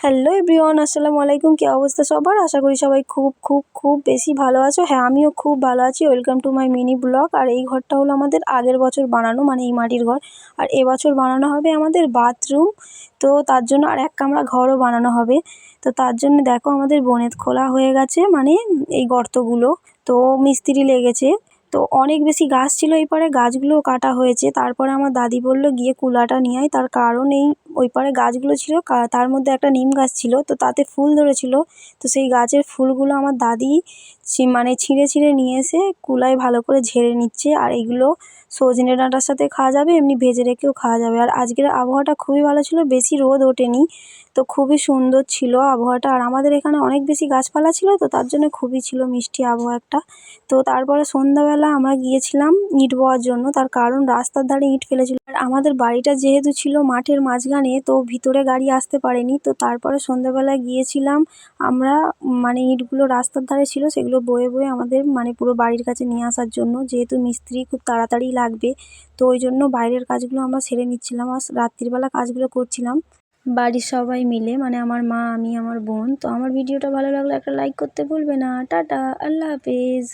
Hello everyone, আসসালামু আলাইকুম। কী অবস্থা সবার? আশা করি সবাই খুব খুব খুব বেশি ভালো আছো। হ্যাঁ, আমিও খুব ভালো আছি। Welcome to my mini blog. আর এই ঘরটা হলো আমাদের আগের বছর বানানো, মানে এই মাটির ঘর। আর এবছর বানানো হবে আমাদের বাথরুম। তো তার জন্য আর এক কামরা ঘরও বানানো হবে। তো তার জন্য দেখো আমাদের বনেত খোলা হয়ে গেছে, মানে এই গর্তগুলো। তো মিস্ত্রি লেগেছে। তো অনেক বেশি গাছ ছিল, এই পারে গাছগুলোও কাটা হয়েছে। তারপরে আমার দাদি বলল গিয়ে কুলাটা নিয়ে আয়। তার কারণ এই ওই পারে গাছগুলো ছিল, তার মধ্যে একটা নিম গাছ ছিল, তো তাতে ফুল ধরেছিল। তো সেই গাছের ফুলগুলো আমার দাদি মানে ছিঁড়ে ছিঁড়ে নিয়ে এসে কুলায় ভালো করে ঝেড়ে নিচ্ছে। আর এগুলো সজনে ডাঁটার সাথে খাওয়া যাবে, এমনি ভেজে রেখেও খাওয়া যাবে। আর আজকের আবহাওয়াটা খুবই ভালো ছিল, বেশি রোদ ওঠেনি। তো খুবই সুন্দর ছিল আবহাওয়াটা। আর আমাদের এখানে অনেক বেশি গাছপালা ছিল, তো তার জন্য খুবই ছিল মিষ্টি আবহাওয়া একটা। তো তারপরে সন্ধ্যাবেলা আমরা গিয়েছিলাম ইট বওয়ার জন্য, তার কারণ রাস্তার ধারে ইট ফেলেছিল। আর আমাদের বাড়িটা যেহেতু ছিল মাঠের মাঝখানে, তো ভিতরে গাড়ি আসতে পারেনি। তো তারপরে সন্ধ্যাবেলায় গিয়েছিলাম আমরা, মানে ইটগুলো রাস্তার ধারে ছিল, সেগুলো বয়ে বয়ে আমাদের মানে পুরো বাড়ির কাছে নিয়ে আসার জন্য, যেহেতু মিস্ত্রি খুব তাড়াতাড়ি লাগবে। তো ওই জন্য বাইরের কাজগুলো আমরা সেরে নিচ্ছিলাম, আর রাত্রিবেলা কাজগুলো করছিলাম বাড়ির সবাই মিলে, মানে আমার মা, আমি, আমার বোন। তো আমার ভিডিওটা ভালো লাগলে একটা লাইক করতে ভুলবে না। টাটা, আল্লাহ হাফেজ।